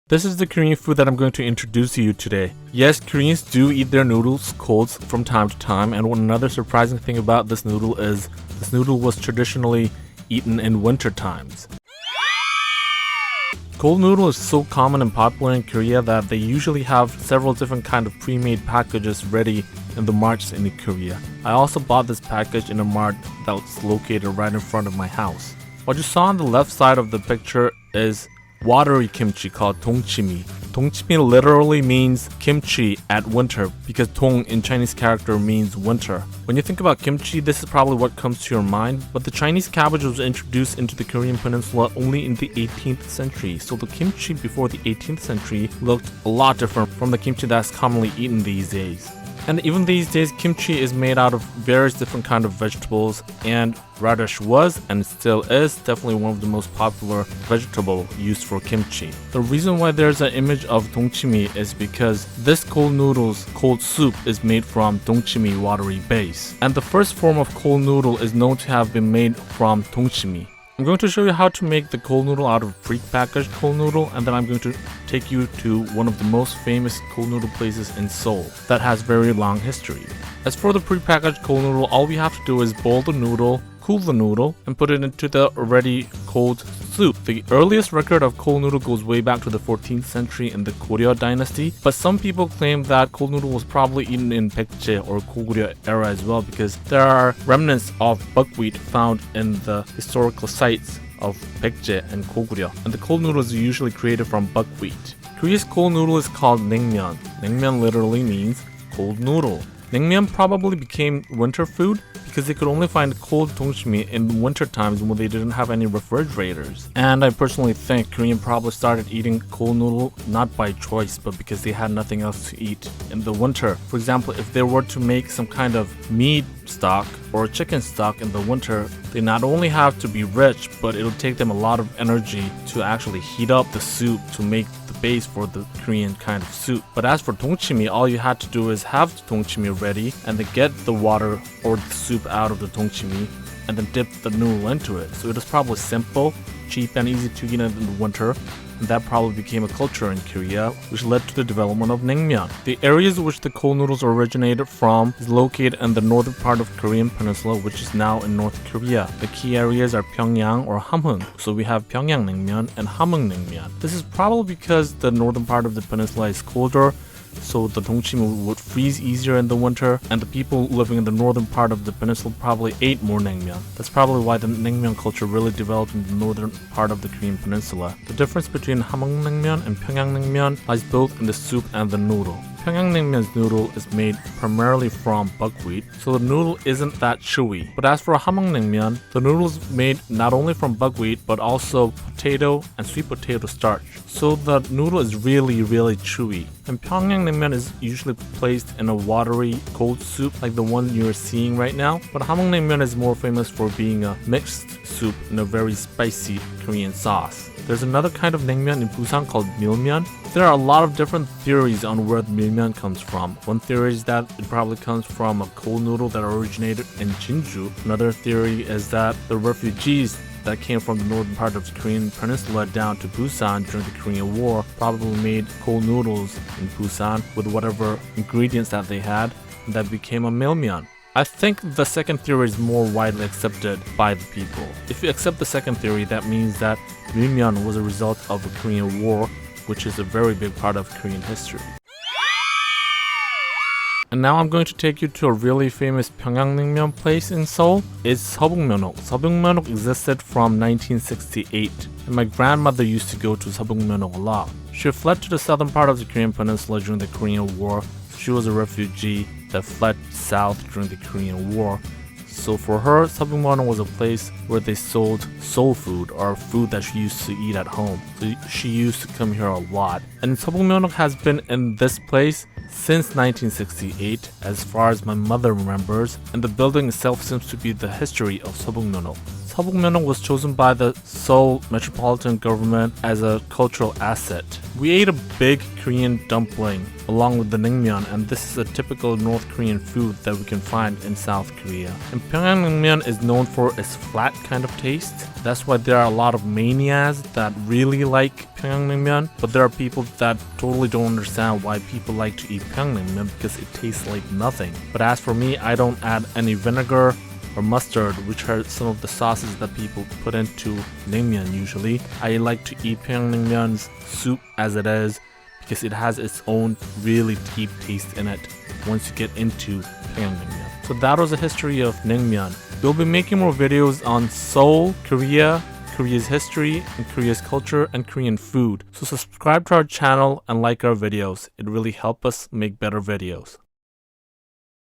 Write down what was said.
This is the Korean food that I'm going to introduce to you today. Yes, Koreans do eat their noodles cold from time to time, and another surprising thing about this noodle is this noodle was traditionally eaten in winter times. Cold noodle is so common and popular in Korea that they usually have several different kind of pre-made packages ready in the marts in Korea. I also bought this package in a mart that's located right in front of my house. What you saw on the left side of the picture is watery kimchi called dongchimi. Dongchimi literally means kimchi at winter because dong in Chinese character means winter. When you think about kimchi, this is probably what comes to your mind, but the Chinese cabbage was introduced into the Korean peninsula only in the 18th century, so the kimchi before the 18th century looked a lot different from the kimchi that's commonly eaten these days. And even these days, kimchi is made out of various different kind of vegetables, and radish was, and still is, definitely one of the most popular vegetable used for kimchi. The reason why there's an image of dongchimi is because this cold noodles, cold soup, is made from dongchimi watery base. And the first form of cold noodle is known to have been made from dongchimi. I'm going to show you how to make the cold noodle out of pre-packaged cold noodle, and then I'm going to take you to one of the most famous cold noodle places in Seoul that has very long history. As for the pre-packaged cold noodle, all we have to do is boil the noodle, cool the noodle, and put it into the already cold soup. The earliest record of cold noodle goes way back to the 14th century in the Goryeo dynasty, but some people claim that cold noodle was probably eaten in Baekje or Goguryeo era as well because there are remnants of buckwheat found in the historical sites of Baekje and Goguryeo, and the cold noodle is usually created from buckwheat. Korea's cold noodle is called naengmyeon. Naengmyeon literally means cold noodle. Naengmyeon probably became winter food because they could only find cold dongchimi in winter times when they didn't have any refrigerators. And I personally think Korean probably started eating cold noodle not by choice but because they had nothing else to eat in the winter. For example, if they were to make some kind of meat stock or chicken stock in the winter, they not only have to be rich, but it'll take them a lot of energy to actually heat up the soup to make the base for the Korean kind of soup. But as for dongchimi, all you had to do is have the dongchimi ready and then get the water or the soup out of the dongchimi and then dip the noodle into it. So it is probably simple, cheap, and easy to eat in the winter. And that probably became a culture in Korea, which led to the development of naengmyeon. The areas which the cold noodles originated from is located in the northern part of Korean peninsula, which is now in North Korea. The key areas are Pyongyang or Hamhung. So we have Pyongyang naengmyeon and Hamhung naengmyeon. This is probably because the northern part of the peninsula is colder, so the dongchimi would freeze easier in the winter, and the people living in the northern part of the peninsula probably ate more naengmyeon. That's probably why the naengmyeon culture really developed in the northern part of the Korean peninsula. The difference between Hamhung naengmyeon and Pyongyang naengmyeon lies both in the soup and the noodle. Pyongyang naengmyeon's noodle is made primarily from buckwheat, so the noodle isn't that chewy. But as for Hamhung naengmyeon, the noodle is made not only from buckwheat but also potato and sweet potato starch. So the noodle is really chewy. And Pyongyang naengmyeon is usually placed in a watery cold soup like the one you're seeing right now. But Hamhung naengmyeon is more famous for being a mixed soup in a very spicy Korean sauce. There's another kind of naengmyeon in Busan called milmyeon. There are a lot of different theories on where the milmyeon comes from. One theory is that it probably comes from a cold noodle that originated in Jinju. Another theory is that the refugees that came from the northern part of the Korean peninsula down to Busan during the Korean War probably made cold noodles in Busan with whatever ingredients that they had, and that became a milmyeon. I think the second theory is more widely accepted by the people. If you accept the second theory, that means that milmyeon was a result of the Korean War, which is a very big part of Korean history. And now I'm going to take you to a really famous Pyongyang naengmyeon place in Seoul. It's Seobukmyeonok. Seobukmyeonok existed from 1968, and my grandmother used to go to Seobukmyeonok a lot. She fled to the southern part of the Korean peninsula during the Korean War. She was a refugee that fled south during the Korean War. So for her, Seobukmyeonok was a place where they sold soul food, or food that she used to eat at home. So she used to come here a lot. And Seobukmyeonok has been in this place since 1968, as far as my mother remembers, and the building itself seems to be the history of Seobukmyeonok. Seoulmyeon was chosen by the Seoul metropolitan government as a cultural asset. We ate a big Korean dumpling along with the naengmyeon, and this is a typical North Korean food that we can find in South Korea. And Pyongyang naengmyeon is known for its flat kind of taste. That's why there are a lot of manias that really like Pyongyang naengmyeon, but there are people that totally don't understand why people like to eat Pyongyang naengmyeon because it tastes like nothing. But as for me, I don't add any vinegar or mustard, which are some of the sauces that people put into naengmyeon usually. I like to eat Pyongyang naengmyeon's soup as it is because it has its own really deep taste in it once you get into Pyongyang naengmyeon. So that was the history of naengmyeon. We'll be making more videos on Seoul, Korea, Korea's history and Korea's culture and Korean food. So subscribe to our channel and like our videos. It really helps us make better videos.